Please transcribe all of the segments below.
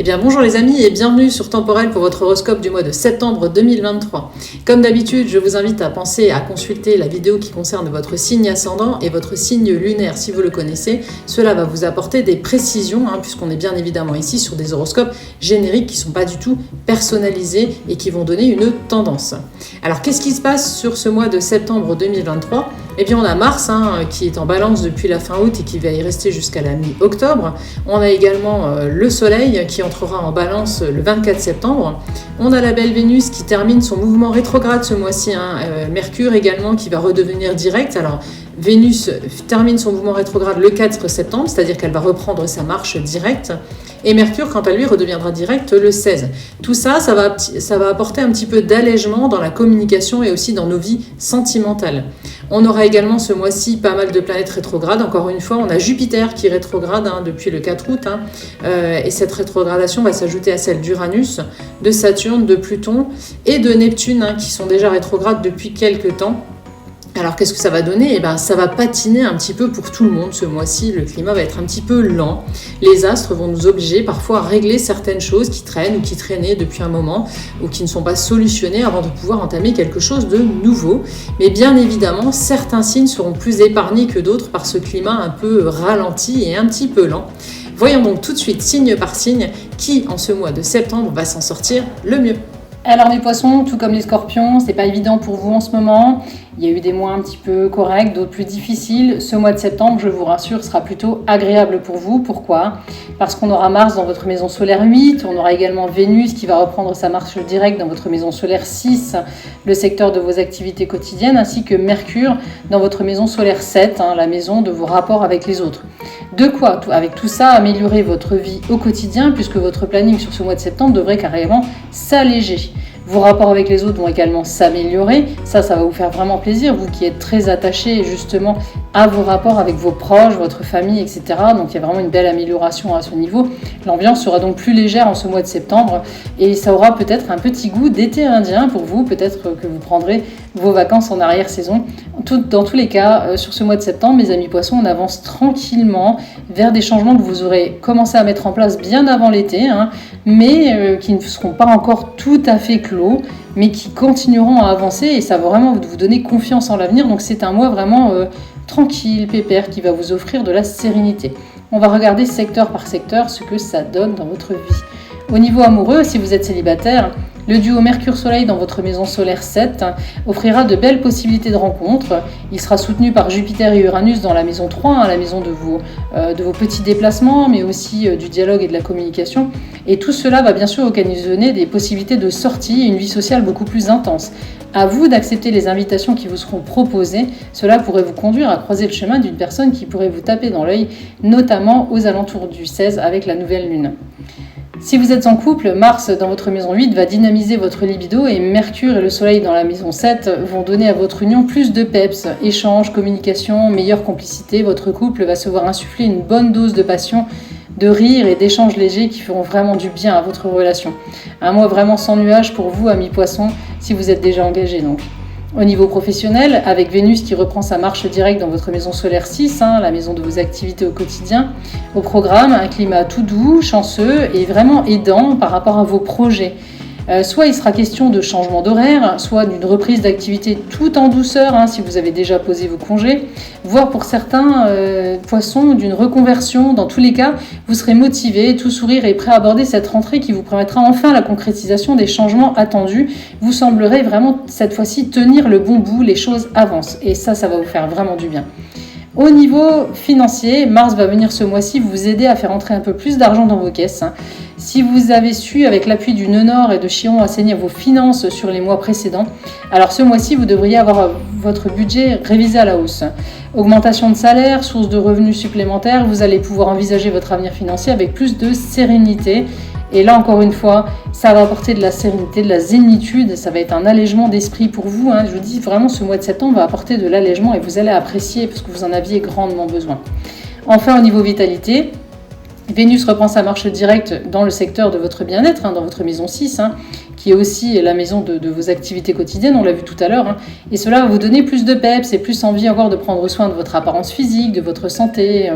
Eh bien bonjour les amis et bienvenue sur Temporel pour votre horoscope du mois de septembre 2023. Comme d'habitude, je vous invite à penser à consulter la vidéo qui concerne votre signe ascendant et votre signe lunaire si vous le connaissez. Cela va vous apporter des précisions puisqu'on est bien évidemment ici sur des horoscopes génériques qui ne sont pas du tout personnalisés et qui vont donner une tendance. Alors qu'est-ce qui se passe sur ce mois de septembre 2023 ? Eh bien on a Mars qui est en balance depuis la fin août et qui va y rester jusqu'à la mi-octobre. On a également le Soleil qui entrera en balance le 24 septembre. On a la belle Vénus qui termine son mouvement rétrograde ce mois-ci. Mercure également qui va redevenir direct. Alors Vénus termine son mouvement rétrograde le 4 septembre, c'est-à-dire qu'elle va reprendre sa marche directe. Et Mercure, quant à lui, redeviendra direct le 16. Tout ça, ça va apporter un petit peu d'allègement dans la communication et aussi dans nos vies sentimentales. On aura également ce mois-ci pas mal de planètes rétrogrades. Encore une fois, on a Jupiter qui rétrograde depuis le 4 août. Et cette rétrogradation va s'ajouter à celle d'Uranus, de Saturne, de Pluton et de Neptune qui sont déjà rétrogrades depuis quelques temps. Alors qu'est-ce que ça va donner ? Ça va patiner un petit peu pour tout le monde ce mois-ci, le climat va être un petit peu lent. Les astres vont nous obliger parfois à régler certaines choses qui traînent ou qui traînaient depuis un moment ou qui ne sont pas solutionnées avant de pouvoir entamer quelque chose de nouveau. Mais bien évidemment, certains signes seront plus épargnés que d'autres par ce climat un peu ralenti et un petit peu lent. Voyons donc tout de suite, signe par signe, qui en ce mois de septembre va s'en sortir le mieux. Alors les poissons, tout comme les scorpions, c'est pas évident pour vous en ce moment. Il y a eu des mois un petit peu corrects, d'autres plus difficiles. Ce mois de septembre, je vous rassure, sera plutôt agréable pour vous. Pourquoi ? Parce qu'on aura Mars dans votre maison solaire 8, on aura également Vénus qui va reprendre sa marche directe dans votre maison solaire 6, le secteur de vos activités quotidiennes, ainsi que Mercure dans votre maison solaire 7, la maison de vos rapports avec les autres. De quoi, avec tout ça, améliorer votre vie au quotidien, puisque votre planning sur ce mois de septembre devrait carrément s'alléger. Vos rapports avec les autres vont également s'améliorer. Ça va vous faire vraiment plaisir, vous qui êtes très attachés justement à vos rapports avec vos proches, votre famille, etc. Donc il y a vraiment une belle amélioration à ce niveau. L'ambiance sera donc plus légère en ce mois de septembre et ça aura peut-être un petit goût d'été indien pour vous. Peut-être que vous prendrez vos vacances en arrière-saison. Dans tous les cas, sur ce mois de septembre, mes amis poissons, on avance tranquillement vers des changements que vous aurez commencé à mettre en place bien avant l'été, mais qui ne seront pas encore tout à fait clos, mais qui continueront à avancer et ça va vraiment vous donner confiance en l'avenir. Donc c'est un mois vraiment tranquille, pépère, qui va vous offrir de la sérénité. On va regarder secteur par secteur ce que ça donne dans votre vie. Au niveau amoureux, si vous êtes célibataire, le duo Mercure-Soleil dans votre maison solaire 7 offrira de belles possibilités de rencontres. Il sera soutenu par Jupiter et Uranus dans la maison 3, la maison de vos petits déplacements, mais aussi du dialogue et de la communication. Et tout cela va bien sûr occasionner des possibilités de sortie et une vie sociale beaucoup plus intense. À vous d'accepter les invitations qui vous seront proposées. Cela pourrait vous conduire à croiser le chemin d'une personne qui pourrait vous taper dans l'œil, notamment aux alentours du 16 avec la nouvelle lune. Si vous êtes en couple, Mars dans votre maison 8 va dynamiser votre libido et Mercure et le Soleil dans la maison 7 vont donner à votre union plus de peps, échanges, communication, meilleure complicité. Votre couple va se voir insuffler une bonne dose de passion, de rire et d'échanges légers qui feront vraiment du bien à votre relation. Un mois vraiment sans nuages pour vous, amis poissons, si vous êtes déjà engagés donc. Au niveau professionnel, avec Vénus qui reprend sa marche directe dans votre maison solaire 6, la maison de vos activités au quotidien, au programme, un climat tout doux, chanceux et vraiment aidant par rapport à vos projets. Soit il sera question de changement d'horaire, soit d'une reprise d'activité tout en douceur, si vous avez déjà posé vos congés, voire pour certains poissons d'une reconversion. Dans tous les cas, vous serez motivé, tout sourire et prêt à aborder cette rentrée qui vous permettra enfin la concrétisation des changements attendus. Vous semblerez vraiment cette fois-ci tenir le bon bout, les choses avancent et ça va vous faire vraiment du bien. Au niveau financier, Mars va venir ce mois-ci vous aider à faire entrer un peu plus d'argent dans vos caisses. Si vous avez su, avec l'appui du nœud nord et de Chiron, assainir vos finances sur les mois précédents, alors ce mois-ci, vous devriez avoir votre budget révisé à la hausse. Augmentation de salaire, source de revenus supplémentaires, vous allez pouvoir envisager votre avenir financier avec plus de sérénité. Et là, encore une fois, ça va apporter de la sérénité, de la zénitude, ça va être un allègement d'esprit pour vous. Je vous dis vraiment, ce mois de septembre va apporter de l'allègement et vous allez apprécier parce que vous en aviez grandement besoin. Enfin, au niveau vitalité, Vénus reprend sa marche directe dans le secteur de votre bien-être, dans votre maison 6, qui est aussi la maison de vos activités quotidiennes, on l'a vu tout à l'heure, hein. Et cela va vous donner plus de peps et plus envie encore de prendre soin de votre apparence physique, de votre santé.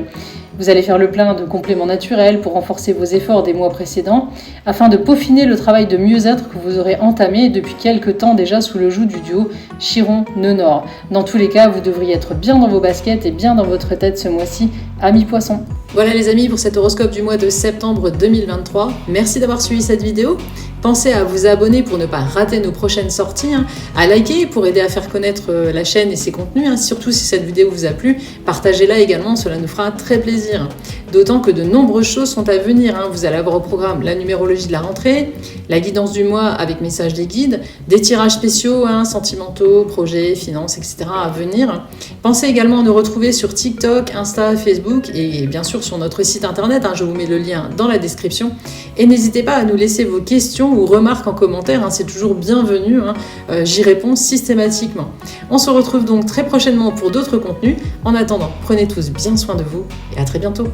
Vous allez faire le plein de compléments naturels pour renforcer vos efforts des mois précédents, afin de peaufiner le travail de mieux-être que vous aurez entamé depuis quelques temps déjà sous le joug du duo Chiron-Nœud-Nord. Dans tous les cas, vous devriez être bien dans vos baskets et bien dans votre tête ce mois-ci, amis poissons. Voilà les amis pour cet horoscope du mois de septembre 2023. Merci d'avoir suivi cette vidéo. Pensez à vous abonner pour ne pas rater nos prochaines sorties, à liker pour aider à faire connaître la chaîne et ses contenus, surtout si cette vidéo vous a plu. Partagez-la également, cela nous fera très plaisir. D'autant que de nombreuses choses sont à venir. Vous allez avoir au programme la numérologie de la rentrée, la guidance du mois avec message des guides, des tirages spéciaux, sentimentaux, projets, finances, etc. à venir. Pensez également à nous retrouver sur TikTok, Insta, Facebook et bien sûr sur notre site internet. Je vous mets le lien dans la description. Et n'hésitez pas à nous laisser vos questions ou remarques en commentaire, c'est toujours bienvenu, j'y réponds systématiquement. On se retrouve donc très prochainement pour d'autres contenus. En attendant, prenez tous bien soin de vous et à très bientôt.